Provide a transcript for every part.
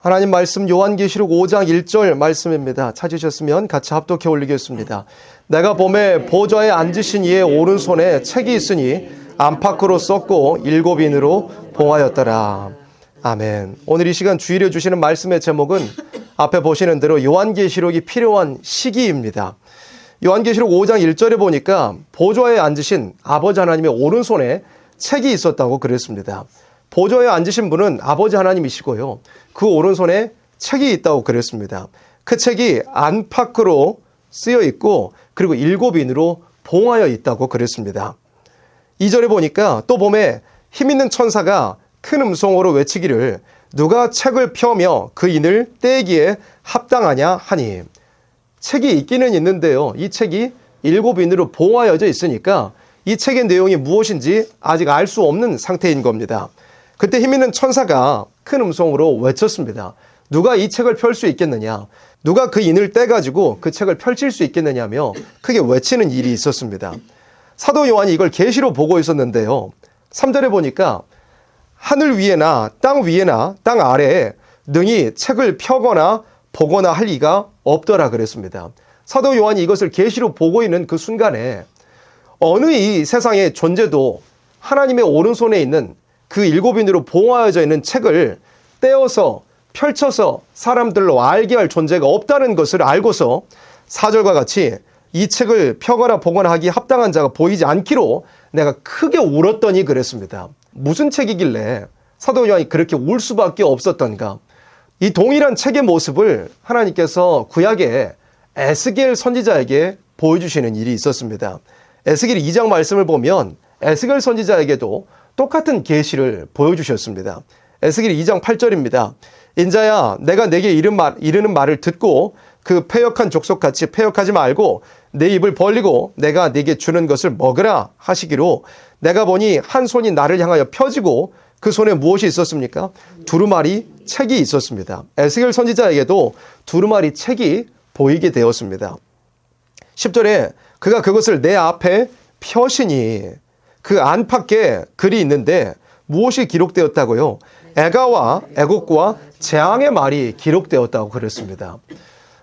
하나님 말씀 요한계시록 5장 1절 말씀입니다. 찾으셨으면 같이 합독해 올리겠습니다. 내가 보매 보좌에 앉으신 이의 오른손에 책이 있으니 안팎으로 썼고 7인으로 봉하였더라. 아멘. 오늘 이 시간 주일에 주시는 말씀의 제목은 앞에 보시는 대로 요한계시록이 필요한 시기입니다. 요한계시록 5장 1절에 보니까 보좌에 앉으신 아버지 하나님의 오른손에 책이 있었다고 그랬습니다. 보좌에 앉으신 분은 아버지 하나님이시고요. 그 오른손에 책이 있다고 그랬습니다. 그 책이 안팎으로 쓰여 있고 그리고 7인으로 봉하여 있다고 그랬습니다. 2절에 보니까 또 봄에 힘있는 천사가 큰 음성으로 외치기를 누가 책을 펴며 그 인을 떼기에 합당하냐 하니, 책이 있기는 있는데요. 이 책이 7인으로 봉하여져 있으니까 이 책의 내용이 무엇인지 아직 알 수 없는 상태인 겁니다. 그때 힘있는 천사가 큰 음성으로 외쳤습니다. 누가 이 책을 펼 수 있겠느냐? 누가 그 인을 떼가지고 그 책을 펼칠 수 있겠느냐며 크게 외치는 일이 있었습니다. 사도 요한이 이걸 계시로 보고 있었는데요. 3절에 보니까 하늘 위에나 땅 아래에 능히 책을 펴거나 보거나 할 이가 없더라 그랬습니다. 사도 요한이 이것을 계시로 보고 있는 그 순간에 어느 이 세상의 존재도 하나님의 오른손에 있는 그 7인으로 봉하여져 있는 책을 떼어서 펼쳐서 사람들로 알게 할 존재가 없다는 것을 알고서 4절과 같이 이 책을 펴거나 보거나 하기 합당한 자가 보이지 않기로 내가 크게 울었더니 그랬습니다. 무슨 책이길래 사도 요한이 그렇게 울 수밖에 없었던가? 이 동일한 책의 모습을 하나님께서 구약에 에스겔 선지자에게 보여주시는 일이 있었습니다. 에스겔 2장 말씀을 보면 에스겔 선지자에게도 똑같은 계시를 보여주셨습니다. 에스겔 2장 8절입니다. 인자야, 내가 내게 이르는 말을 듣고 그 패역한 족속같이 패역하지 말고 내 입을 벌리고 내가 네게 주는 것을 먹으라 하시기로 내가 보니 한 손이 나를 향하여 펴지고 그 손에 무엇이 있었습니까? 두루마리 책이 있었습니다. 에스겔 선지자에게도 두루마리 책이 보이게 되었습니다. 10절에 그가 그것을 내 앞에 펴시니 그 안팎에 글이 있는데 무엇이 기록되었다고요? 애가와 애곡과 재앙의 말이 기록되었다고 그랬습니다.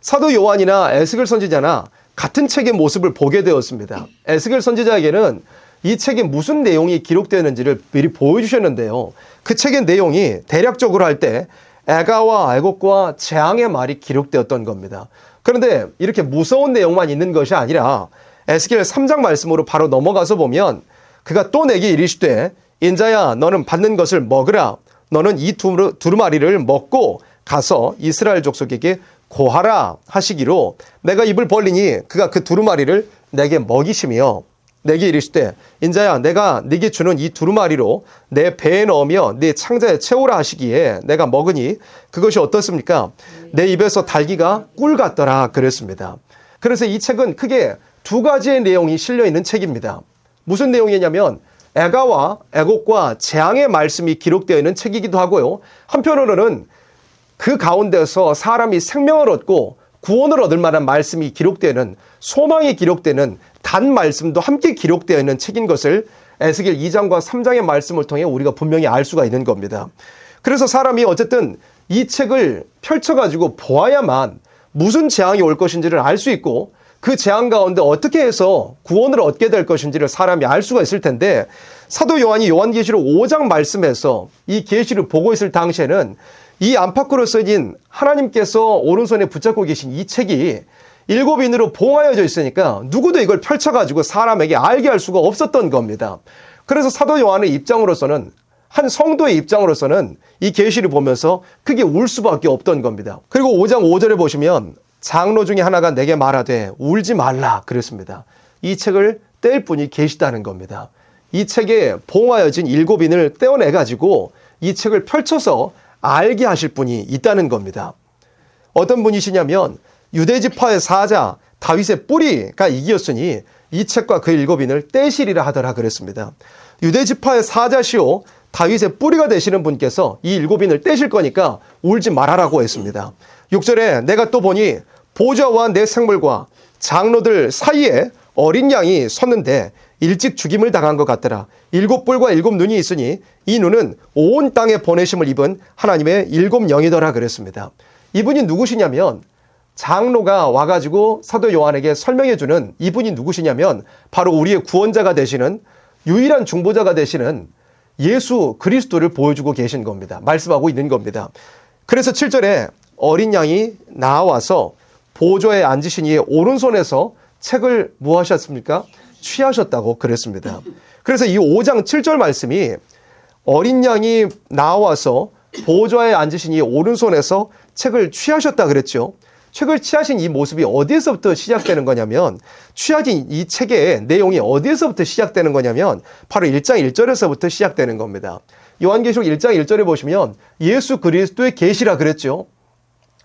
사도 요한이나 에스겔 선지자나 같은 책의 모습을 보게 되었습니다. 에스겔 선지자에게는 이 책에 무슨 내용이 기록되었는지를 미리 보여주셨는데요. 그 책의 내용이 대략적으로 할 때 애가와 애곡과 재앙의 말이 기록되었던 겁니다. 그런데 이렇게 무서운 내용만 있는 것이 아니라 에스겔 3장 말씀으로 바로 넘어가서 보면 그가 또 내게 이르시되 인자야, 너는 받는 것을 먹으라. 너는 이 두루마리를 먹고 가서 이스라엘 족속에게 고하라 하시기로 내가 입을 벌리니 그가 그 두루마리를 내게 먹이시며 내게 이르시되 인자야, 내가 네게 주는 이 두루마리로 내 배에 넣으며 네 창자에 채우라 하시기에 내가 먹으니 그것이 어떻습니까? 내 입에서 달기가 꿀 같더라 그랬습니다. 그래서 이 책은 크게 두 가지의 내용이 실려있는 책입니다. 무슨 내용이냐면 애가와 애곡과 재앙의 말씀이 기록되어 있는 책이기도 하고요. 한편으로는 그 가운데서 사람이 생명을 얻고 구원을 얻을 만한 말씀이 기록되는, 소망이 기록되는 단 말씀도 함께 기록되어 있는 책인 것을 에스겔 2장과 3장의 말씀을 통해 우리가 분명히 알 수가 있는 겁니다. 그래서 사람이 어쨌든 이 책을 펼쳐가지고 보아야만 무슨 재앙이 올 것인지를 알 수 있고 그 재앙 가운데 어떻게 해서 구원을 얻게 될 것인지를 사람이 알 수가 있을 텐데, 사도 요한이 요한계시록 5장 말씀에서 이 계시를 보고 있을 당시에는 이 안팎으로 써진 하나님께서 오른손에 붙잡고 계신 이 책이 7인으로 봉하여져 있으니까 누구도 이걸 펼쳐가지고 사람에게 알게 할 수가 없었던 겁니다. 그래서 사도 요한의 입장으로서는, 한 성도의 입장으로서는 이 계시를 보면서 크게 울 수밖에 없던 겁니다. 그리고 5장 5절에 보시면 장로 중에 하나가 내게 말하되 울지 말라 그랬습니다. 이 책을 뗄 분이 계시다는 겁니다. 이 책에 봉하여진 7인을 떼어내가지고 이 책을 펼쳐서 알게 하실 분이 있다는 겁니다. 어떤 분이시냐면 유대지파의 사자 다윗의 뿌리가 이기었으니 이 책과 그 7인을 떼시리라 하더라 그랬습니다. 유대지파의 사자시오 다윗의 뿌리가 되시는 분께서 이 7인을 떼실 거니까 울지 말아라고 했습니다. 6절에 내가 또 보니 보좌와 내 생물과 장로들 사이에 어린 양이 섰는데 일찍 죽임을 당한 것 같더라. 7뿔과 7눈이 있으니 이 눈은 온 땅에 보내심을 입은 하나님의 7영이더라 그랬습니다. 이분이 누구시냐면 장로가 와가지고 사도 요한에게 설명해 주는 이분이 누구시냐면 바로 우리의 구원자가 되시는 유일한 중보자가 되시는 예수 그리스도를 보여주고 계신 겁니다. 말씀하고 있는 겁니다. 그래서 7절에 어린 양이 나와서 보좌에 앉으신 이의 오른손에서 책을 뭐 하셨습니까? 취하셨다고 그랬습니다. 그래서 이 5장 7절 말씀이 어린 양이 나와서 보좌에 앉으신 이의 오른손에서 책을 취하셨다 그랬죠. 책을 취하신 이 모습이 어디에서부터 시작되는 거냐면 취하신 이 책의 내용이 어디에서부터 시작되는 거냐면 바로 1장 1절에서부터 시작되는 겁니다. 요한계시록 1장 1절에 보시면 예수 그리스도의 계시라 그랬죠.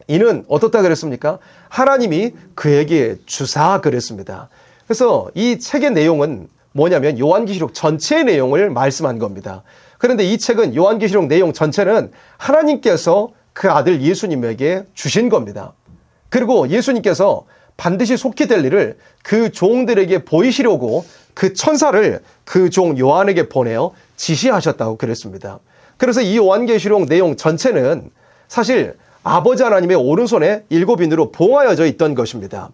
이는 어떻다 그랬습니까? 하나님이 그에게 주사 그랬습니다. 그래서 이 책의 내용은 뭐냐면 요한계시록 전체의 내용을 말씀한 겁니다. 그런데 이 책은 요한계시록 내용 전체는 하나님께서 그 아들 예수님에게 주신 겁니다. 그리고 예수님께서 반드시 속히 될 일을 그 종들에게 보이시려고 그 천사를 그 종 요한에게 보내어 지시하셨다고 그랬습니다. 그래서 이 요한계시록 내용 전체는 사실 아버지 하나님의 오른손에 7인으로 봉하여져 있던 것입니다.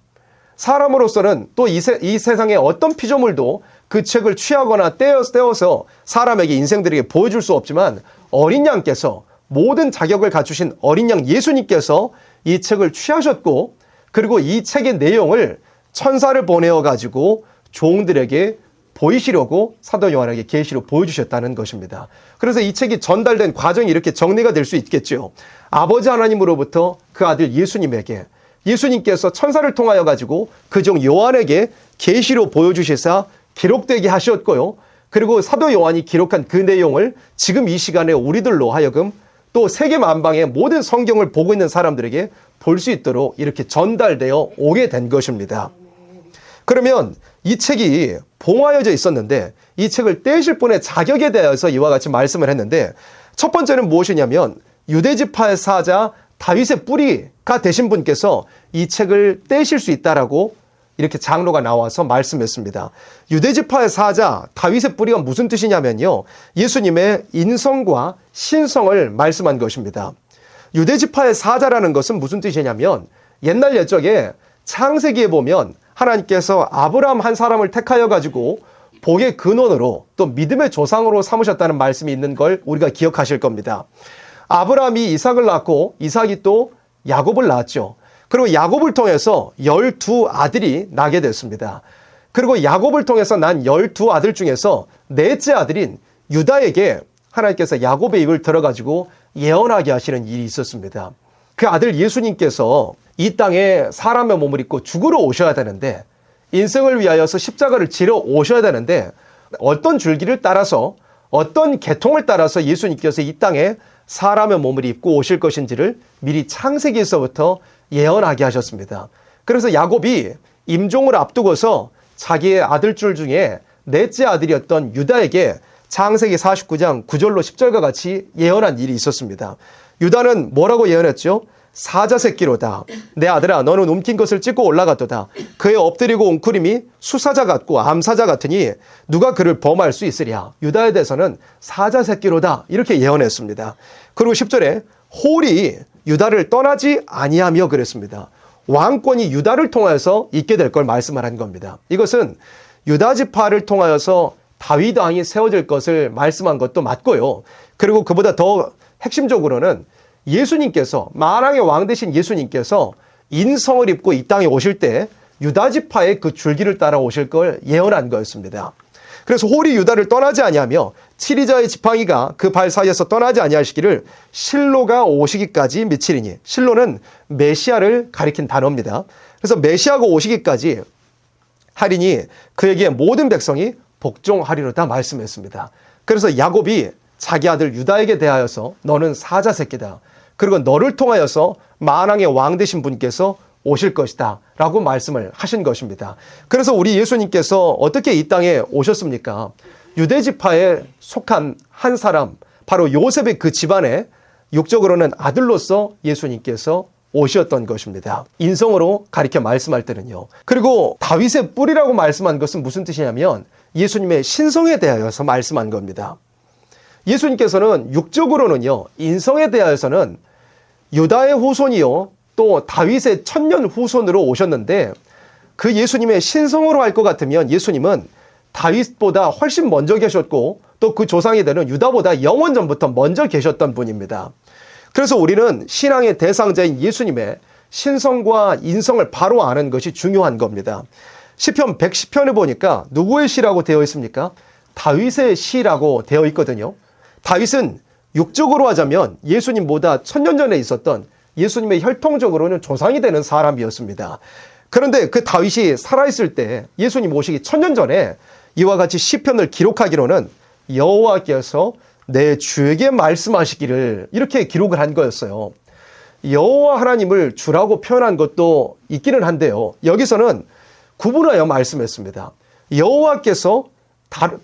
사람으로서는 또 이 세상의 어떤 피조물도 그 책을 취하거나 떼어서 사람에게 인생들에게 보여줄 수 없지만 어린 양께서 모든 자격을 갖추신 어린 양 예수님께서 이 책을 취하셨고 그리고 이 책의 내용을 천사를 보내어 가지고 종들에게 보이시려고 사도 요한에게 계시로 보여주셨다는 것입니다. 그래서 이 책이 전달된 과정이 이렇게 정리가 될 수 있겠죠. 아버지 하나님으로부터 그 아들 예수님에게 예수님께서 천사를 통하여 가지고 그 종 요한에게 계시로 보여주시사 기록되게 하셨고요. 그리고 사도 요한이 기록한 그 내용을 지금 이 시간에 우리들로 하여금 또 세계 만방의 모든 성경을 보고 있는 사람들에게 볼 수 있도록 이렇게 전달되어 오게 된 것입니다. 그러면 이 책이 봉하여져 있었는데 이 책을 떼실 분의 자격에 대해서 이와 같이 말씀을 했는데 첫 번째는 무엇이냐면 유대지파의 사자 다윗의 뿌리가 되신 분께서 이 책을 떼실 수 있다라고 이렇게 장로가 나와서 말씀했습니다. 유대지파의 사자 다윗의 뿌리가 무슨 뜻이냐면요. 예수님의 인성과 신성을 말씀한 것입니다. 유대지파의 사자라는 것은 무슨 뜻이냐면 옛날 옛적에 창세기에 보면 하나님께서 아브라함 한 사람을 택하여 가지고 복의 근원으로 또 믿음의 조상으로 삼으셨다는 말씀이 있는 걸 우리가 기억하실 겁니다. 아브라함이 이삭을 낳고 이삭이 또 야곱을 낳았죠. 그리고 야곱을 통해서 12아들이 나게 됐습니다. 그리고 야곱을 통해서 난 12아들 중에서 넷째 아들인 유다에게 하나님께서 야곱의 입을 들어가지고 예언하게 하시는 일이 있었습니다. 그 아들 예수님께서 이 땅에 사람의 몸을 입고 죽으러 오셔야 되는데 인생을 위하여서 십자가를 지러 오셔야 되는데 어떤 줄기를 따라서 어떤 계통을 따라서 예수님께서 이 땅에 사람의 몸을 입고 오실 것인지를 미리 창세기에서부터 예언하게 하셨습니다. 그래서 야곱이 임종을 앞두고서 자기의 아들줄 중에 넷째 아들이었던 유다에게 창세기 49장 9절로 10절과 같이 예언한 일이 있었습니다. 유다는 뭐라고 예언했죠? 사자 새끼로다. 내 아들아 너는 움킨 것을 찢고 올라갔도다. 그의 엎드리고 웅크림이 수사자 같고 암사자 같으니 누가 그를 범할 수 있으랴. 유다에 대해서는 사자 새끼로다 이렇게 예언했습니다. 그리고 10절에 홀이 유다를 떠나지 아니하며 그랬습니다. 왕권이 유다를 통해서 있게 될 걸 말씀을 한 겁니다. 이것은 유다 지파를 통하여서 다윗 왕이 세워질 것을 말씀한 것도 맞고요. 그리고 그보다 더 핵심적으로는 예수님께서 만왕의 왕 되신 예수님께서 인성을 입고 이 땅에 오실 때 유다 지파의 그 줄기를 따라 오실 걸 예언한 거였습니다. 그래서 홀이 유다를 떠나지 아니하며 치리자의 지팡이가 그 발 사이에서 떠나지 아니하시기를 실로가 오시기까지 미치리니 실로는 메시아를 가리킨 단어입니다. 그래서 메시아가 오시기까지 하리니 그에게 모든 백성이 복종하리로다 말씀했습니다. 그래서 야곱이 자기 아들 유다에게 대하여서 너는 사자 새끼다. 그리고 너를 통하여서 만왕의 왕 되신 분께서 오실 것이다 라고 말씀을 하신 것입니다. 그래서 우리 예수님께서 어떻게 이 땅에 오셨습니까? 유대지파에 속한 한 사람 바로 요셉의 그 집안에 육적으로는 아들로서 예수님께서 오셨던 것입니다. 인성으로 가리켜 말씀할 때는요. 그리고 다윗의 뿌리라고 말씀한 것은 무슨 뜻이냐면 예수님의 신성에 대하여서 말씀한 겁니다. 예수님께서는 육적으로는요, 인성에 대하여서는 유다의 후손이요, 또 다윗의 천년 후손으로 오셨는데, 그 예수님의 신성으로 할 것 같으면 예수님은 다윗보다 훨씬 먼저 계셨고, 또 그 조상이 되는 유다보다 영원 전부터 먼저 계셨던 분입니다. 그래서 우리는 신앙의 대상자인 예수님의 신성과 인성을 바로 아는 것이 중요한 겁니다. 시편 110편을 보니까 누구의 시라고 되어 있습니까? 다윗의 시라고 되어 있거든요. 다윗은 육적으로 하자면 예수님보다 천년 전에 있었던 예수님의 혈통적으로는 조상이 되는 사람이었습니다. 그런데 그 다윗이 살아있을 때 예수님 오시기 천년 전에 이와 같이 시편을 기록하기로는 여호와께서 내 주에게 말씀하시기를 이렇게 기록을 한 거였어요. 여호와 하나님을 주라고 표현한 것도 있기는 한데요. 여기서는 구분하여 말씀했습니다. 여호와께서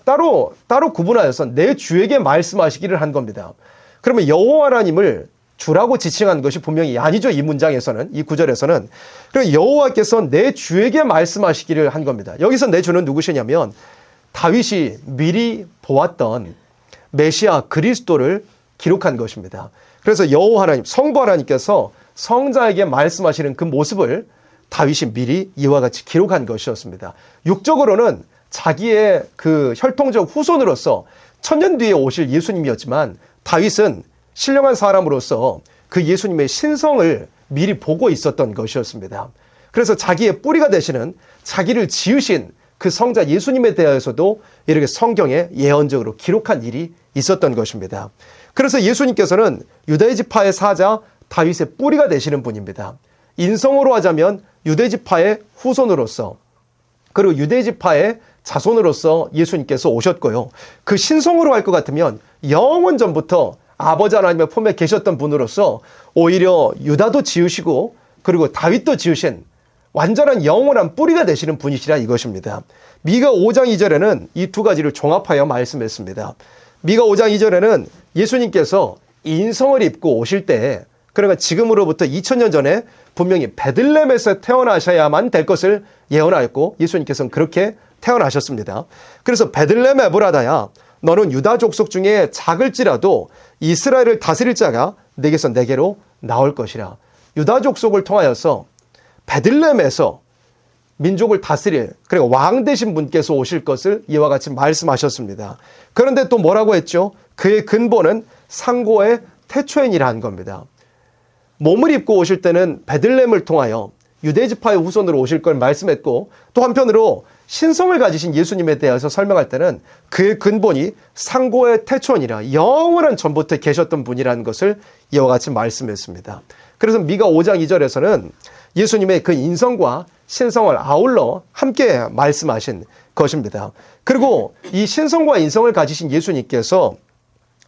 따로 구분하여서 내 주에게 말씀하시기를 한 겁니다. 그러면 여호와 하나님을 주라고 지칭한 것이 분명히 아니죠. 이 문장에서는, 이 구절에서는. 그리고 여호와께서 내 주에게 말씀하시기를 한 겁니다. 여기서 내 주는 누구시냐면 다윗이 미리 보았던 메시아 그리스도를 기록한 것입니다. 그래서 여호와 하나님, 성부 하나님께서 성자에게 말씀하시는 그 모습을 다윗이 미리 이와 같이 기록한 것이었습니다. 육적으로는 자기의 그 혈통적 후손으로서 천년 뒤에 오실 예수님이었지만 다윗은 신령한 사람으로서 그 예수님의 신성을 미리 보고 있었던 것이었습니다. 그래서 자기의 뿌리가 되시는 자기를 지으신 그 성자 예수님에 대해서도 이렇게 성경에 예언적으로 기록한 일이 있었던 것입니다. 그래서 예수님께서는 유다의 지파의 사자 다윗의 뿌리가 되시는 분입니다. 인성으로 하자면 유대 지파의 후손으로서 그리고 유대 지파의 자손으로서 예수님께서 오셨고요. 그 신성으로 할 것 같으면 영원 전부터 아버지 하나님의 품에 계셨던 분으로서 오히려 유다도 지으시고 그리고 다윗도 지으신 완전한 영원한 뿌리가 되시는 분이시라 이것입니다. 미가 5장 2절에는 이 두 가지를 종합하여 말씀했습니다. 미가 5장 2절에는 예수님께서 인성을 입고 오실 때 그러니까 지금으로부터 2000년 전에 분명히 베들레헴에서 태어나셔야만 될 것을 예언하였고 예수님께서는 그렇게 태어나셨습니다. 그래서 베들레헴 에브라다야 너는 유다 족속 중에 작을지라도 이스라엘을 다스릴 자가 내게서 내게로 나올 것이라. 유다 족속을 통하여서 베들레헴에서 민족을 다스릴 그리고 왕 되신 분께서 오실 것을 이와 같이 말씀하셨습니다. 그런데 또 뭐라고 했죠? 그의 근본은 상고의 태초인이라 한 겁니다. 몸을 입고 오실 때는 베들레헴을 통하여 유대 지파의 후손으로 오실 걸 말씀했고 또 한편으로 신성을 가지신 예수님에 대해서 설명할 때는 그의 근본이 상고의 태초이라 영원한 전부터 계셨던 분이라는 것을 이와 같이 말씀했습니다. 그래서 미가 5장 2절에서는 예수님의 그 인성과 신성을 아울러 함께 말씀하신 것입니다. 그리고 이 신성과 인성을 가지신 예수님께서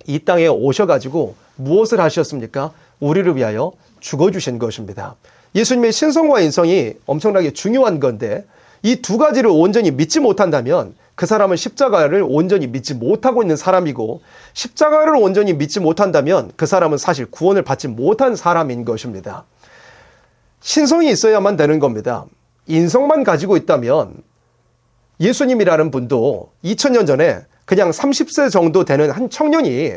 이 땅에 오셔가지고 무엇을 하셨습니까? 우리를 위하여 죽어주신 것입니다. 예수님의 신성과 인성이 엄청나게 중요한 건데 이 두 가지를 온전히 믿지 못한다면 그 사람은 십자가를 온전히 믿지 못하고 있는 사람이고 십자가를 온전히 믿지 못한다면 그 사람은 사실 구원을 받지 못한 사람인 것입니다. 신성이 있어야만 되는 겁니다. 인성만 가지고 있다면 예수님이라는 분도 2000년 전에 그냥 30세 정도 되는 한 청년이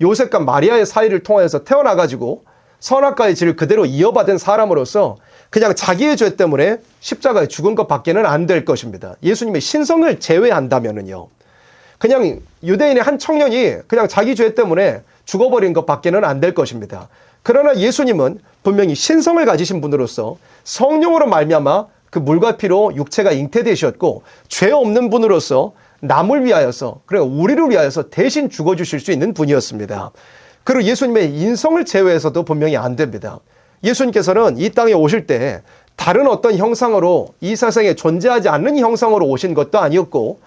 요셉과 마리아의 사이를 통해서 태어나가지고 선악과의 질을 그대로 이어받은 사람으로서 그냥 자기의 죄 때문에 십자가에 죽은 것 밖에는 안 될 것입니다. 예수님의 신성을 제외한다면은요. 그냥 유대인의 한 청년이 그냥 자기 죄 때문에 죽어버린 것 밖에는 안 될 것입니다. 그러나 예수님은 분명히 신성을 가지신 분으로서 성령으로 말미암아 그 물과 피로 육체가 잉태되셨고 죄 없는 분으로서 남을 위하여서 그리고 우리를 위하여서 대신 죽어주실 수 있는 분이었습니다. 그리고 예수님의 인성을 제외해서도 분명히 안 됩니다. 예수님께서는 이 땅에 오실 때 다른 어떤 형상으로 이 세상에 존재하지 않는 형상으로 오신 것도 아니었고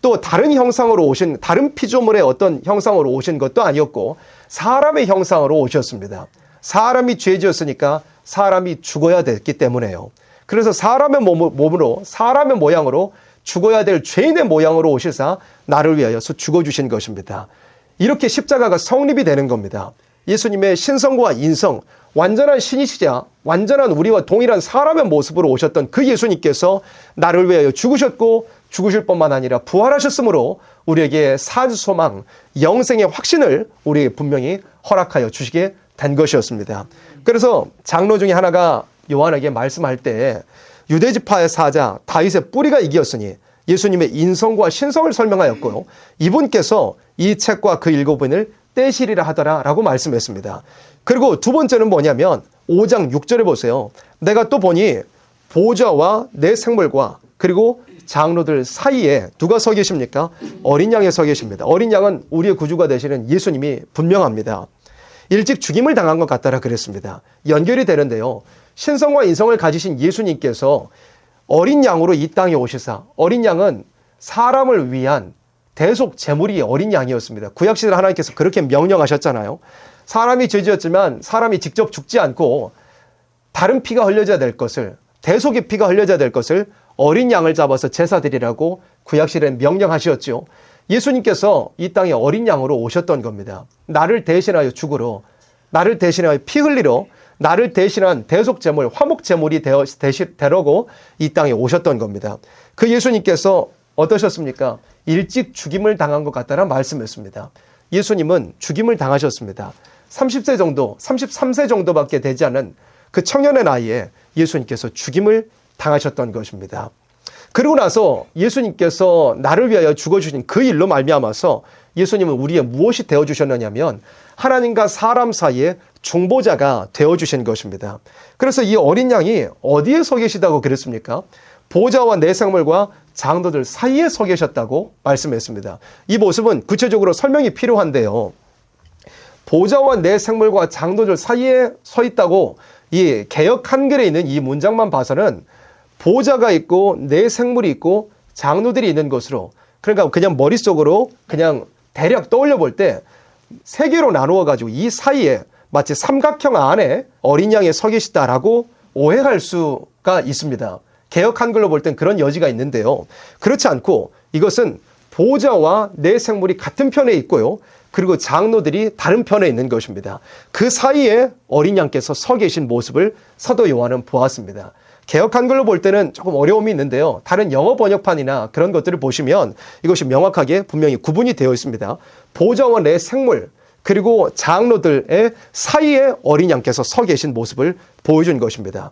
또 다른 형상으로 오신 다른 피조물의 어떤 형상으로 오신 것도 아니었고 사람의 형상으로 오셨습니다. 사람이 죄 지었으니까 사람이 죽어야 됐기 때문에요. 그래서 사람의 몸으로 사람의 모양으로 죽어야 될 죄인의 모양으로 오시사 나를 위하여서 죽어주신 것입니다. 이렇게 십자가가 성립이 되는 겁니다. 예수님의 신성과 인성 완전한 신이시자 완전한 우리와 동일한 사람의 모습으로 오셨던 그 예수님께서 나를 위하여 죽으셨고 죽으실 뿐만 아니라 부활하셨으므로 우리에게 산소망, 영생의 확신을 우리에게 분명히 허락하여 주시게 된 것이었습니다. 그래서 장로 중에 하나가 요한에게 말씀할 때 유대지파의 사자 다윗의 뿌리가 이기었으니 예수님의 인성과 신성을 설명하였고요. 이분께서 이 책과 그 일곱은을 떼시리라 하더라라고 말씀했습니다. 그리고 두 번째는 뭐냐면 5장 6절에 보세요. 내가 또 보니 보좌와 내 생물과 그리고 장로들 사이에 누가 서 계십니까? 어린 양이 서 계십니다. 어린 양은 우리의 구주가 되시는 예수님이 분명합니다. 일찍 죽임을 당한 것 같다라 그랬습니다. 연결이 되는데요. 신성과 인성을 가지신 예수님께서 어린 양으로 이 땅에 오시사, 어린 양은 사람을 위한 대속 제물이 어린 양이었습니다. 구약시대 하나님께서 그렇게 명령하셨잖아요. 사람이 죄지었지만 사람이 직접 죽지 않고 다른 피가 흘려져야 될 것을, 대속의 피가 흘려져야 될 것을 어린 양을 잡아서 제사 드리라고 구약시대에 명령하셨죠. 예수님께서 이 땅에 어린 양으로 오셨던 겁니다. 나를 대신하여 죽으러, 나를 대신하여 피 흘리러, 나를 대신한 대속제물, 화목제물이 되려고 이 땅에 오셨던 겁니다. 그 예수님께서 어떠셨습니까? 일찍 죽임을 당한 것 같다라 말씀했습니다. 예수님은 죽임을 당하셨습니다. 30세 정도, 33세 정도밖에 되지 않은 그 청년의 나이에 예수님께서 죽임을 당하셨던 것입니다. 그리고 나서 예수님께서 나를 위하여 죽어주신 그 일로 말미암아서 예수님은 우리의 무엇이 되어주셨느냐면 하나님과 사람 사이에 중보자가 되어주신 것입니다. 그래서 이 어린 양이 어디에 서 계시다고 그랬습니까? 보좌와 내 생물과 장로들 사이에 서 계셨다고 말씀했습니다. 이 모습은 구체적으로 설명이 필요한데요. 보좌와 내 생물과 장로들 사이에 서 있다고 이 개역 한글에 있는 이 문장만 봐서는 보좌가 있고 내 생물이 있고 장로들이 있는 것으로, 그러니까 그냥 머릿속으로 그냥 대략 떠올려 볼 때 세 개로 나누어 가지고 이 사이에 마치 삼각형 안에 어린 양이 서 계시다라고 오해할 수가 있습니다. 개역 한글로 볼 땐 그런 여지가 있는데요. 그렇지 않고 이것은 보좌와 내 생물이 같은 편에 있고요. 그리고 장로들이 다른 편에 있는 것입니다. 그 사이에 어린 양께서 서 계신 모습을 사도 요한은 보았습니다. 개역 한글로 볼 때는 조금 어려움이 있는데요. 다른 영어 번역판이나 그런 것들을 보시면 이것이 명확하게 분명히 구분이 되어 있습니다. 보좌와 내 생물 그리고 장로들의 사이에 어린 양께서 서 계신 모습을 보여준 것입니다.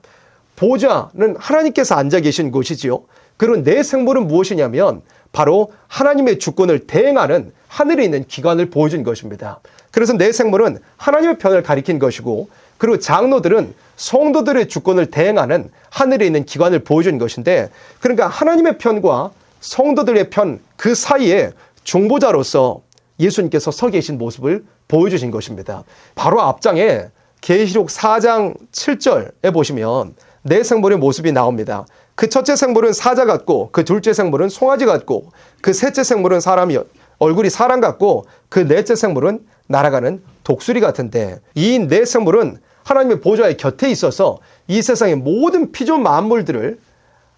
보좌는 하나님께서 앉아 계신 곳이지요. 그리고 내 생물은 무엇이냐면 바로 하나님의 주권을 대행하는 하늘에 있는 기관을 보여준 것입니다. 그래서 내 생물은 하나님의 편을 가리킨 것이고, 그리고 장로들은 성도들의 주권을 대행하는 하늘에 있는 기관을 보여준 것인데, 그러니까 하나님의 편과 성도들의 편 그 사이에 중보자로서 예수님께서 서 계신 모습을 보여주신 것입니다. 바로 앞장에 계시록 4장 7절에 보시면 내 생물의 모습이 나옵니다. 그 첫째 생물은 사자 같고, 그 둘째 생물은 송아지 같고, 그 셋째 생물은 얼굴이 사람 같고, 그 넷째 생물은 날아가는 독수리 같은데, 이 네 생물은 하나님의 보좌의 곁에 있어서 이 세상의 모든 피조 만물들을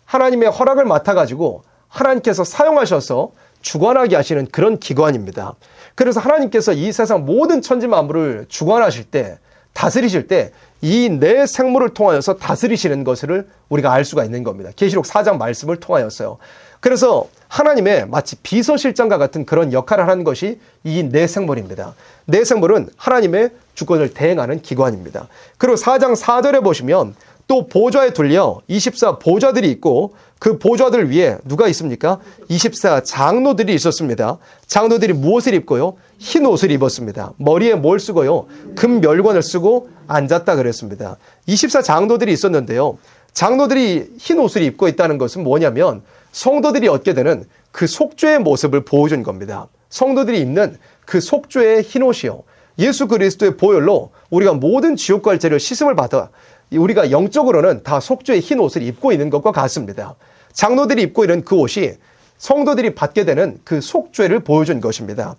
하나님의 허락을 맡아가지고 하나님께서 사용하셔서 주관하게 하시는 그런 기관입니다. 그래서 하나님께서 이 세상 모든 천지 만물을 주관하실 때, 다스리실 때 이 네 생물을 통하여서 다스리시는 것을 우리가 알 수가 있는 겁니다. 계시록 4장 말씀을 통하였어요. 그래서 하나님의 마치 비서실장과 같은 그런 역할을 하는 것이 이 네 생물입니다. 네 생물은 하나님의 주권을 대행하는 기관입니다. 그리고 4장 4절에 보시면 또 보좌에 둘려 24 보좌들이 있고, 그 보좌들 위에 누가 있습니까? 24 장로들이 있었습니다. 장로들이 무엇을 입고요? 흰 옷을 입었습니다. 머리에 뭘 쓰고요? 금 멸관을 쓰고 앉았다 그랬습니다. 24 장로들이 있었는데요. 장로들이 흰 옷을 입고 있다는 것은 뭐냐면 성도들이 얻게 되는 그 속죄의 모습을 보여준 겁니다. 성도들이 입는 그 속죄의 흰 옷이요, 예수 그리스도의 보혈로 우리가 모든 지옥과 죄를 씻음을 받아 우리가 영적으로는 다 속죄의 흰 옷을 입고 있는 것과 같습니다. 장로들이 입고 있는 그 옷이 성도들이 받게 되는 그 속죄를 보여준 것입니다.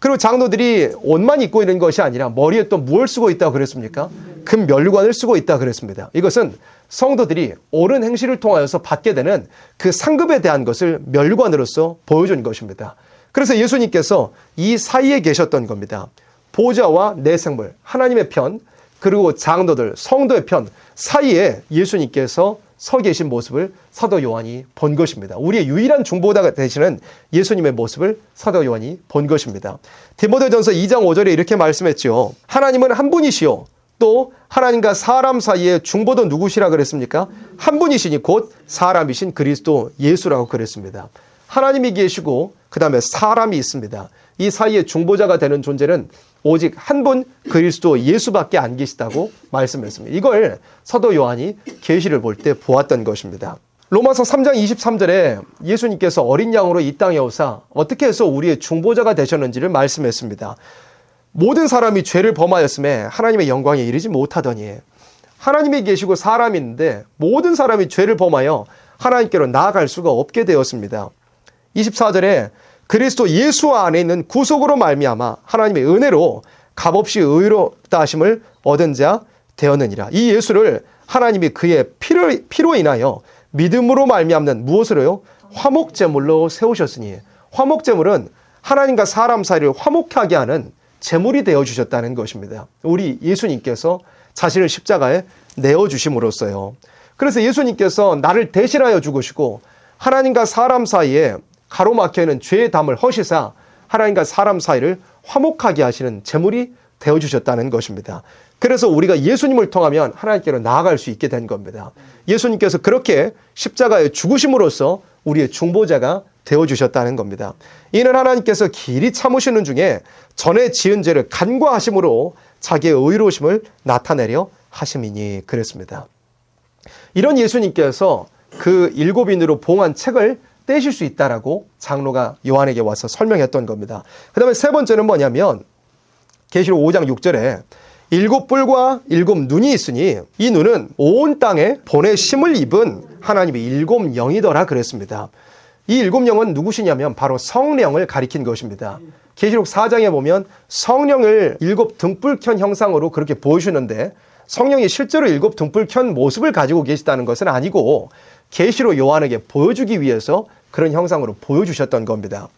그리고 장로들이 옷만 입고 있는 것이 아니라 머리에 또 무엇을 쓰고 있다고 그랬습니까? 금 멸관을 쓰고 있다고 그랬습니다. 이것은 성도들이 옳은 행실을 통하여서 받게 되는 그 상급에 대한 것을 멸관으로서 보여준 것입니다. 그래서 예수님께서 이 사이에 계셨던 겁니다. 보좌와 내 생물, 하나님의 편, 그리고 장로들, 성도의 편 사이에 예수님께서 서 계신 모습을 사도 요한이 본 것입니다. 우리의 유일한 중보자가 되시는 예수님의 모습을 사도 요한이 본 것입니다. 디모데전서 2장 5절에 이렇게 말씀했죠. 하나님은 한 분이시요 또 하나님과 사람 사이의 중보도 누구시라 그랬습니까? 한 분이시니 곧 사람이신 그리스도 예수라고 그랬습니다. 하나님이 계시고 그 다음에 사람이 있습니다. 이 사이에 중보자가 되는 존재는 오직 한 분 그리스도 예수밖에 안 계시다고 말씀했습니다. 이걸 사도 요한이 계시를 볼 때 보았던 것입니다. 로마서 3장 23절에 예수님께서 어린 양으로 이 땅에 오사 어떻게 해서 우리의 중보자가 되셨는지를 말씀했습니다. 모든 사람이 죄를 범하였음에 하나님의 영광에 이르지 못하더니 하나님이 계시고 사람이 있는데 모든 사람이 죄를 범하여 하나님께로 나아갈 수가 없게 되었습니다. 24절에 그리스도 예수 안에 있는 구속으로 말미암아 하나님의 은혜로 값없이 의롭다 하심을 얻은 자 되었느니라. 이 예수를 하나님이 그의 피로 인하여 믿음으로 말미암는 무엇으로요? 화목제물로 세우셨으니 화목제물은 하나님과 사람 사이를 화목하게 하는 제물이 되어주셨다는 것입니다. 우리 예수님께서 자신을 십자가에 내어주심으로써요. 그래서 예수님께서 나를 대신하여 죽으시고 하나님과 사람 사이에 가로막혀있는 죄의 담을 허시사 하나님과 사람 사이를 화목하게 하시는 제물이 되어주셨다는 것입니다. 그래서 우리가 예수님을 통하면 하나님께로 나아갈 수 있게 된 겁니다. 예수님께서 그렇게 십자가에 죽으심으로써 우리의 중보자가 되어주셨다는 겁니다. 이는 하나님께서 길이 참으시는 중에 전에 지은 죄를 간과하심으로 자기의 의로우심을 나타내려 하심이니 그랬습니다. 이런 예수님께서 그 일곱인으로 봉한 책을 떼실 수 있다라고 장로가 요한에게 와서 설명했던 겁니다. 그 다음에 세 번째는 뭐냐면 계시록 5장 6절에 일곱 뿔과 일곱 눈이 있으니 이 눈은 온 땅에 본의 심을 입은 하나님의 일곱 영이더라 그랬습니다. 이 일곱 영은 누구시냐면 바로 성령을 가리킨 것입니다. 계시록 4장에 보면 성령을 일곱 등불 켠 형상으로 그렇게 보여주는데 성령이 실제로 일곱 등불 켠 모습을 가지고 계시다는 것은 아니고 계시록 요한에게 보여주기 위해서 그런 형상으로 보여주셨던 겁니다.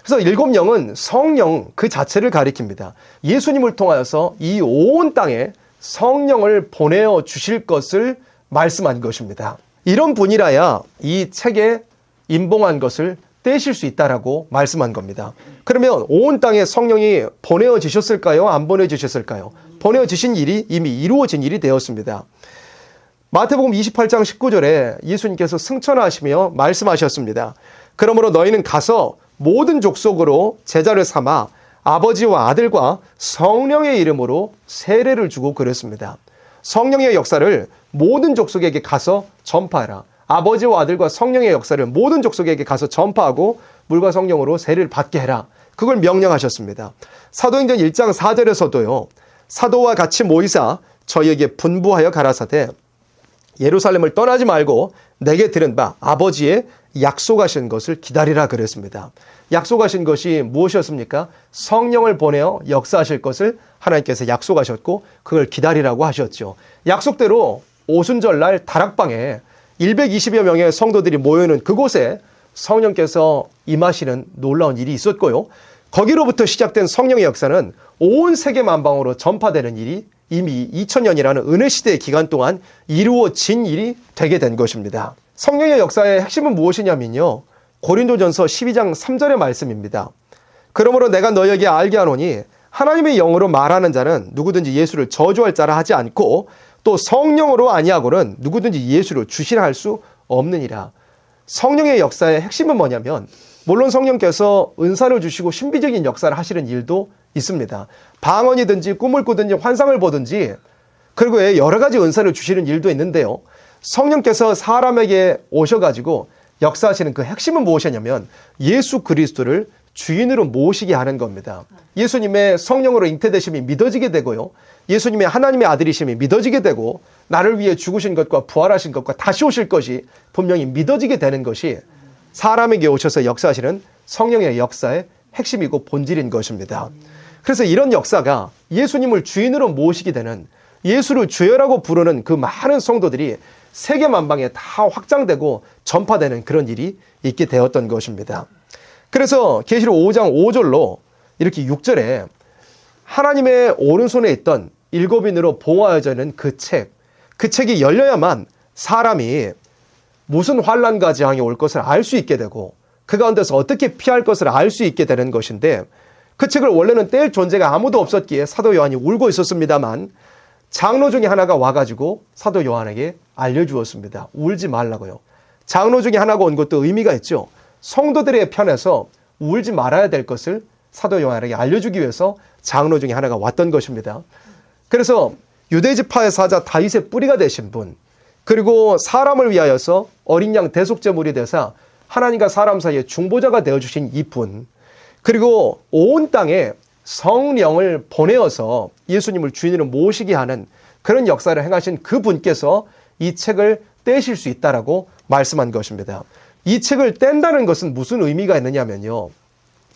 그래서 일곱 영은 성령 그 자체를 가리킵니다. 예수님을 통하여서 이 온 땅에 성령을 보내어 주실 것을 말씀한 것입니다. 이런 분이라야 이 책에 임봉한 것을 떼실 수 있다라고 말씀한 겁니다. 그러면 온 땅에 성령이 보내어지셨을까요? 안 보내주셨을까요? 보내어지신 일이 이미 이루어진 일이 되었습니다. 마태복음 28장 19절에 예수님께서 승천하시며 말씀하셨습니다. 그러므로 너희는 가서 모든 족속으로 제자를 삼아 아버지와 아들과 성령의 이름으로 세례를 주고 그랬습니다. 성령의 역사를 모든 족속에게 가서 전파하라. 아버지와 아들과 성령의 역사를 모든 족속에게 가서 전파하고 물과 성령으로 세례를 받게 해라. 그걸 명령하셨습니다. 사도행전 1장 4절에서도요. 사도와 같이 모이사 저희에게 분부하여 가라사대 예루살렘을 떠나지 말고 내게 들은 바 아버지의 약속하신 것을 기다리라 그랬습니다. 약속하신 것이 무엇이었습니까? 성령을 보내어 역사하실 것을 하나님께서 약속하셨고 그걸 기다리라고 하셨죠. 약속대로 오순절날 다락방에 120여 명의 성도들이 모여있는 그곳에 성령께서 임하시는 놀라운 일이 있었고요. 거기로부터 시작된 성령의 역사는 온 세계 만방으로 전파되는 일이 이미 2000년이라는 은혜 시대의 기간 동안 이루어진 일이 되게 된 것입니다. 성령의 역사의 핵심은 무엇이냐면요. 고린도전서 12장 3절의 말씀입니다. 그러므로 내가 너희에게 알게 하노니 하나님의 영으로 말하는 자는 누구든지 예수를 저주할 자라 하지 않고 또 성령으로 아니하고는 누구든지 예수를 주시라 할 수 없느니라. 성령의 역사의 핵심은 뭐냐면 물론 성령께서 은사를 주시고 신비적인 역사를 하시는 일도 있습니다. 방언이든지 꿈을 꾸든지 환상을 보든지 그리고 여러 가지 은사를 주시는 일도 있는데요. 성령께서 사람에게 오셔가지고 역사하시는 그 핵심은 무엇이냐면 예수 그리스도를 주인으로 모시게 하는 겁니다. 예수님의 성령으로 잉태되심이 믿어지게 되고요. 예수님의 하나님의 아들이심이 믿어지게 되고 나를 위해 죽으신 것과 부활하신 것과 다시 오실 것이 분명히 믿어지게 되는 것이 사람에게 오셔서 역사하시는 성령의 역사의 핵심이고 본질인 것입니다. 그래서 이런 역사가 예수님을 주인으로 모시게 되는 예수를 주여라고 부르는 그 많은 성도들이 세계 만방에 다 확장되고 전파되는 그런 일이 있게 되었던 것입니다. 그래서 계시록 5장 5절로 이렇게 6절에 하나님의 오른손에 있던 일곱인으로 봉하여져 있는 그 책이 열려야만 사람이 무슨 환난과 재앙이 올 것을 알 수 있게 되고 그 가운데서 어떻게 피할 것을 알 수 있게 되는 것인데, 그 책을 원래는 뗄 존재가 아무도 없었기에 사도 요한이 울고 있었습니다만 장로 중에 하나가 와가지고 사도 요한에게 알려주었습니다. 울지 말라고요. 장로 중에 하나가 온 것도 의미가 있죠. 성도들의 편에서 울지 말아야 될 것을 사도 요한에게 알려주기 위해서 장로 중에 하나가 왔던 것입니다. 그래서 유대지파의 사자 다윗의 뿌리가 되신 분, 그리고 사람을 위하여서 어린 양 대속제물이 되사 하나님과 사람 사이의 중보자가 되어주신 이 분, 그리고 온 땅에 성령을 보내어서 예수님을 주인으로 모시게 하는 그런 역사를 행하신 그 분께서 이 책을 떼실 수 있다라고 말씀한 것입니다. 이 책을 뗀다는 것은 무슨 의미가 있느냐면요,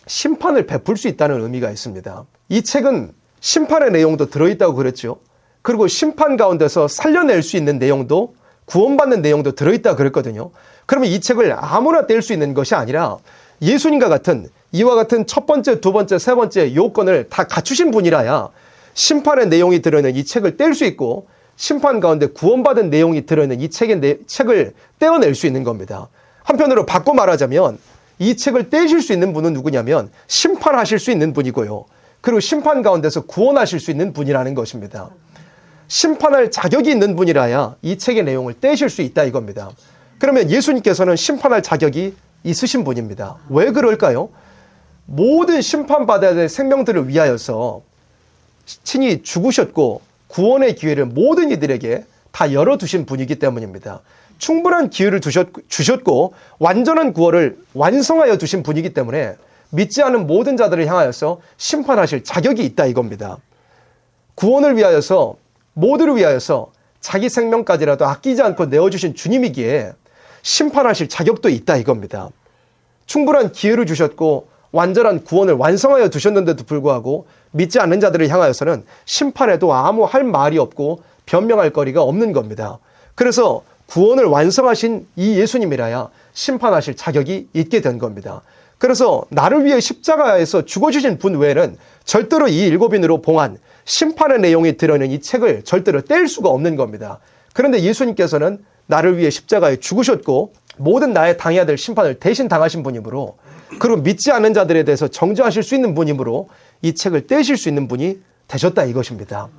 심판을 베풀 수 있다는 의미가 있습니다. 이 책은 심판의 내용도 들어있다고 그랬죠. 그리고 심판 가운데서 살려낼 수 있는 내용도, 구원받는 내용도 들어있다고 그랬거든요. 그러면 이 책을 아무나 뗄 수 있는 것이 아니라 예수님과 같은, 이와 같은 첫 번째, 두 번째, 세 번째 요건을 다 갖추신 분이라야 심판의 내용이 들어있는 이 책을 뗄 수 있고, 심판 가운데 구원받은 내용이 들어있는 이 책을 떼어낼 수 있는 겁니다. 한편으로 바꿔 말하자면 이 책을 떼실 수 있는 분은 누구냐면 심판하실 수 있는 분이고요, 그리고 심판 가운데서 구원하실 수 있는 분이라는 것입니다. 심판할 자격이 있는 분이라야 이 책의 내용을 떼실 수 있다 이겁니다. 그러면 예수님께서는 심판할 자격이 있으신 분입니다. 왜 그럴까요? 모든 심판받아야 될 생명들을 위하여서 친히 죽으셨고 구원의 기회를 모든 이들에게 다 열어두신 분이기 때문입니다. 충분한 기회를 주셨고 완전한 구원을 완성하여 두신 분이기 때문에 믿지 않은 모든 자들을 향하여서 심판하실 자격이 있다 이겁니다. 구원을 위하여서, 모두를 위하여서 자기 생명까지라도 아끼지 않고 내어주신 주님이기에 심판하실 자격도 있다 이겁니다. 충분한 기회를 주셨고 완전한 구원을 완성하여 두셨는데도 불구하고 믿지 않는 자들을 향하여서는 심판에도 아무 할 말이 없고 변명할 거리가 없는 겁니다. 그래서 구원을 완성하신 이 예수님이라야 심판하실 자격이 있게 된 겁니다. 그래서 나를 위해 십자가에서 죽어주신 분 외에는 절대로 이 일곱인으로 봉한 심판의 내용이 들어있는 이 책을 절대로 뗄 수가 없는 겁니다. 그런데 예수님께서는 나를 위해 십자가에 죽으셨고 모든 나의 당해야 될 심판을 대신 당하신 분이므로, 그리고 믿지 않는 자들에 대해서 정죄하실 수 있는 분이므로 이 책을 떼실 수 있는 분이 되셨다 이것입니다.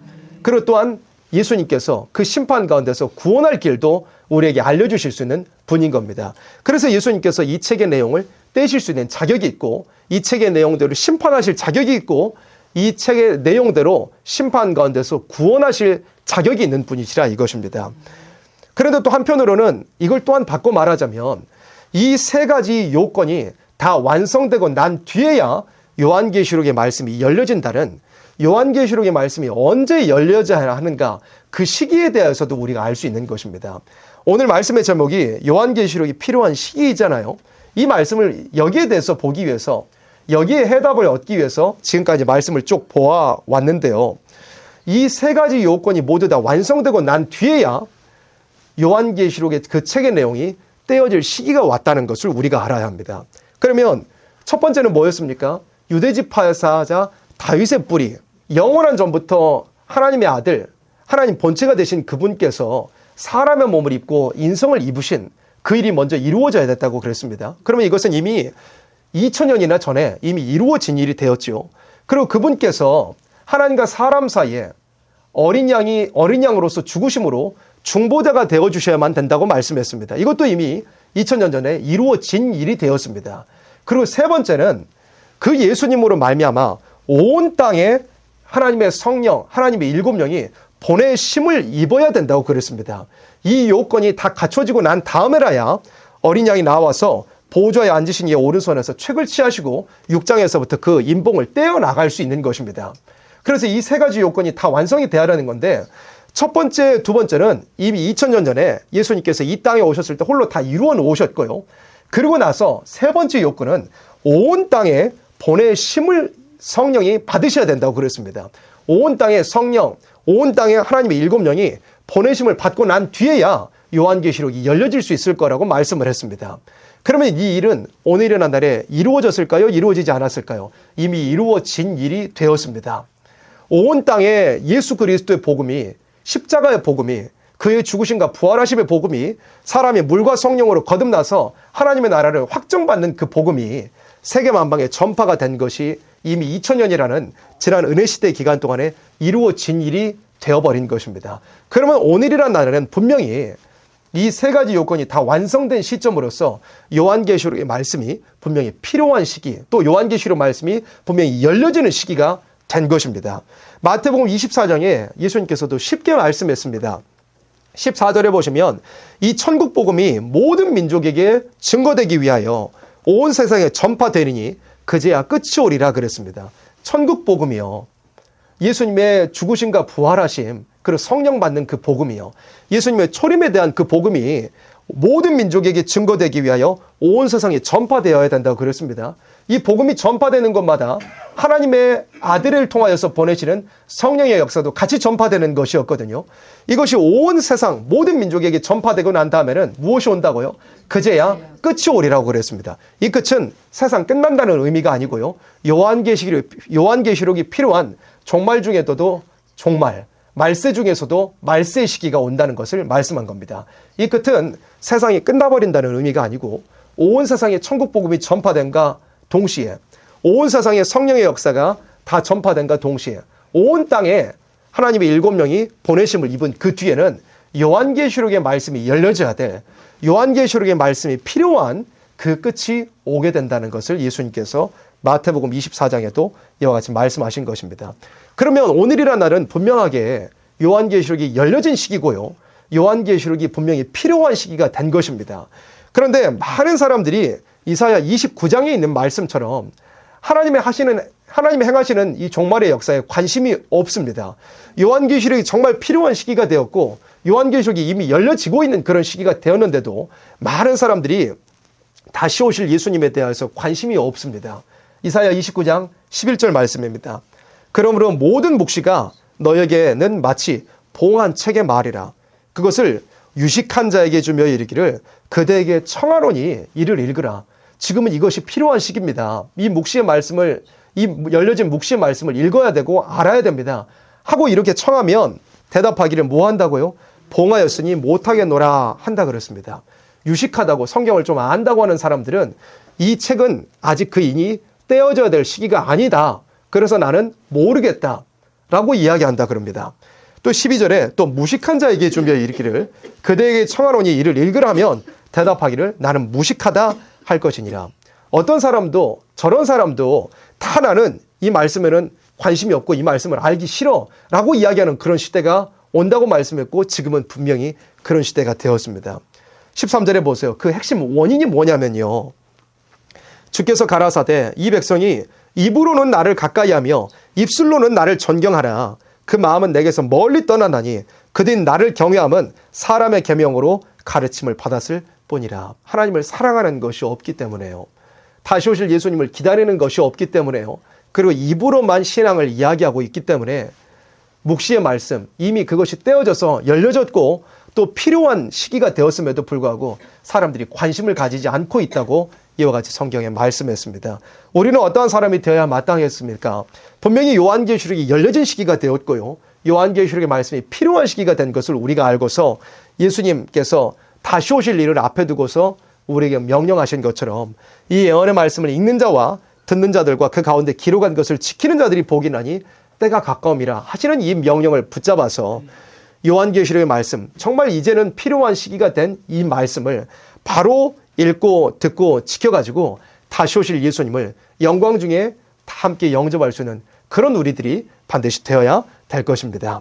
그리고 또한 예수님께서 그 심판 가운데서 구원할 길도 우리에게 알려주실 수 있는 분인 겁니다. 그래서 예수님께서 이 책의 내용을 떼실 수 있는 자격이 있고, 이 책의 내용대로 심판하실 자격이 있고, 이 책의 내용대로 심판 가운데서 구원하실 자격이 있는 분이시라 이것입니다. 그런데 또 한편으로는 이걸 또한 바꿔 말하자면 이 세 가지 요건이 다 완성되고 난 뒤에야 요한계시록의 말씀이 열려진다는, 요한계시록의 말씀이 언제 열려져야 하는가, 그 시기에 대해서도 우리가 알 수 있는 것입니다. 오늘 말씀의 제목이 요한계시록이 필요한 시기이잖아요. 이 말씀을 여기에 대해서 보기 위해서, 여기에 해답을 얻기 위해서 지금까지 말씀을 쭉 보아왔는데요. 이 세 가지 요건이 모두 다 완성되고 난 뒤에야 요한계시록의 그 책의 내용이 떼어질 시기가 왔다는 것을 우리가 알아야 합니다. 그러면 첫 번째는 뭐였습니까? 유대지파의 사자 다윗의 뿌리, 영원한 전부터 하나님의 아들, 하나님 본체가 되신 그분께서 사람의 몸을 입고 인성을 입으신 그 일이 먼저 이루어져야 됐다고 그랬습니다. 그러면 이것은 이미 2000년이나 전에 이미 이루어진 일이 되었죠. 그리고 그분께서 하나님과 사람 사이에 어린 양으로서 죽으심으로 중보자가 되어주셔야만 된다고 말씀했습니다. 이것도 이미 2000년 전에 이루어진 일이 되었습니다. 그리고 세 번째는 그 예수님으로 말미암아 온 땅에 하나님의 성령, 하나님의 일곱 영이 보내심을 입어야 된다고 그랬습니다. 이 요건이 다 갖춰지고 난 다음에라야 어린 양이 나와서 보좌에 앉으신 이의 오른손에서 책을 취하시고 6장에서부터 그 인봉을 떼어나갈 수 있는 것입니다. 그래서 이 세 가지 요건이 다 완성이 되어야하는 건데, 첫 번째, 두 번째는 이미 2000년 전에 예수님께서 이 땅에 오셨을 때 홀로 다 이루어 놓으셨고요. 그리고 나서 세 번째 요건은 온 땅에 보내심을 성령이 받으셔야 된다고 그랬습니다. 온 땅에 성령, 온 땅에 하나님의 일곱 영이 보내심을 받고 난 뒤에야 요한계시록이 열려질 수 있을 거라고 말씀을 했습니다. 그러면 이 일은 오늘 일어난 날에 이루어졌을까요? 이루어지지 않았을까요? 이미 이루어진 일이 되었습니다. 온 땅에 예수 그리스도의 복음이, 십자가의 복음이, 그의 죽으심과 부활하심의 복음이 사람이 물과 성령으로 거듭나서 하나님의 나라를 확정받는 그 복음이 세계 만방에 전파가 된 것이 이미 2000년이라는 지난 은혜시대 기간 동안에 이루어진 일이 되어버린 것입니다. 그러면 오늘이란 날에는 분명히 이 세 가지 요건이 다 완성된 시점으로서 요한계시록의 말씀이 분명히 필요한 시기, 또 요한계시록 말씀이 분명히 열려지는 시기가 된 것입니다. 마태복음 24장에 예수님께서도 쉽게 말씀했습니다. 14절에 보시면 이 천국 복음이 모든 민족에게 증거되기 위하여 온 세상에 전파되리니 그제야 끝이 오리라 그랬습니다. 천국 복음이요, 예수님의 죽으심과 부활하심, 그리고 성령 받는 그 복음이요, 예수님의 초림에 대한 그 복음이 모든 민족에게 증거되기 위하여 온 세상에 전파되어야 된다고 그랬습니다. 이 복음이 전파되는 것마다 하나님의 아들을 통하여서 보내시는 성령의 역사도 같이 전파되는 것이었거든요. 이것이 온 세상 모든 민족에게 전파되고 난 다음에는 무엇이 온다고요? 그제야 끝이 오리라고 그랬습니다. 이 끝은 세상 끝난다는 의미가 아니고요, 요한계시록이 필요한 종말 중에도 종말, 말세 중에서도 말세의 시기가 온다는 것을 말씀한 겁니다. 이 끝은 세상이 끝나버린다는 의미가 아니고 온 세상에 천국 복음이 전파된과 동시에, 온 세상에 성령의 역사가 다 전파된과 동시에 온 땅에 하나님의 7명이 보내심을 입은 그 뒤에는 요한계시록의 말씀이 열려져야 돼, 요한계시록의 말씀이 필요한 그 끝이 오게 된다는 것을 예수님께서 마태복음 24장에도 이와 같이 말씀하신 것입니다. 그러면 오늘이란 날은 분명하게 요한계시록이 열려진 시기고요, 요한계시록이 분명히 필요한 시기가 된 것입니다. 그런데 많은 사람들이 이사야 29장에 있는 말씀처럼 하나님이 행하시는 이 종말의 역사에 관심이 없습니다. 요한계시록이 정말 필요한 시기가 되었고 요한계시록이 이미 열려지고 있는 그런 시기가 되었는데도 많은 사람들이 다시 오실 예수님에 대해서 관심이 없습니다. 이사야 29장 11절 말씀입니다. 그러므로 모든 묵시가 너에게는 마치 봉한 책의 말이라. 그것을 유식한 자에게 주며 이르기를 그대에게 청하노니 이를 읽으라. 지금은 이것이 필요한 시기입니다. 이 열려진 묵시의 말씀을 읽어야 되고 알아야 됩니다. 하고 이렇게 청하면 대답하기를 뭐 한다고요? 봉하였으니 못하겠노라 한다 그랬습니다. 유식하다고, 성경을 좀 안다고 하는 사람들은 이 책은 아직 그 인이 떼어져야 될 시기가 아니다, 그래서 나는 모르겠다 라고 이야기한다 그럽니다. 또 12절에 또 무식한 자에게 주며 이르기를 그대에게 청하노니 이를 읽으라면 대답하기를 나는 무식하다 할 것이니라. 어떤 사람도, 저런 사람도 다 나는 이 말씀에는 관심이 없고 이 말씀을 알기 싫어 라고 이야기하는 그런 시대가 온다고 말씀했고 지금은 분명히 그런 시대가 되었습니다. 13절에 보세요. 그 핵심 원인이 뭐냐면요, 주께서 가라사대 이 백성이 입으로는 나를 가까이하며 입술로는 나를 존경하라. 그 마음은 내게서 멀리 떠나나니 그들이 나를 경외함은 사람의 계명으로 가르침을 받았을 뿐이라. 하나님을 사랑하는 것이 없기 때문에요. 다시 오실 예수님을 기다리는 것이 없기 때문에요. 그리고 입으로만 신앙을 이야기하고 있기 때문에 묵시의 말씀, 이미 그것이 떼어져서 열려졌고 또 필요한 시기가 되었음에도 불구하고 사람들이 관심을 가지지 않고 있다고 이와 같이 성경에 말씀했습니다. 우리는 어떠한 사람이 되어야 마땅했습니까? 분명히 요한계시록이 열려진 시기가 되었고요, 요한계시록의 말씀이 필요한 시기가 된 것을 우리가 알고서 예수님께서 다시 오실 일을 앞에 두고서 우리에게 명령하신 것처럼 이 예언의 말씀을 읽는 자와 듣는 자들과 그 가운데 기록한 것을 지키는 자들이 복이 나니 때가 가까움이라 하시는 이 명령을 붙잡아서 요한계시록의 말씀, 정말 이제는 필요한 시기가 된 이 말씀을 바로 읽고 듣고 지켜가지고 다시 오실 예수님을 영광 중에 다 함께 영접할 수 있는 그런 우리들이 반드시 되어야 될 것입니다.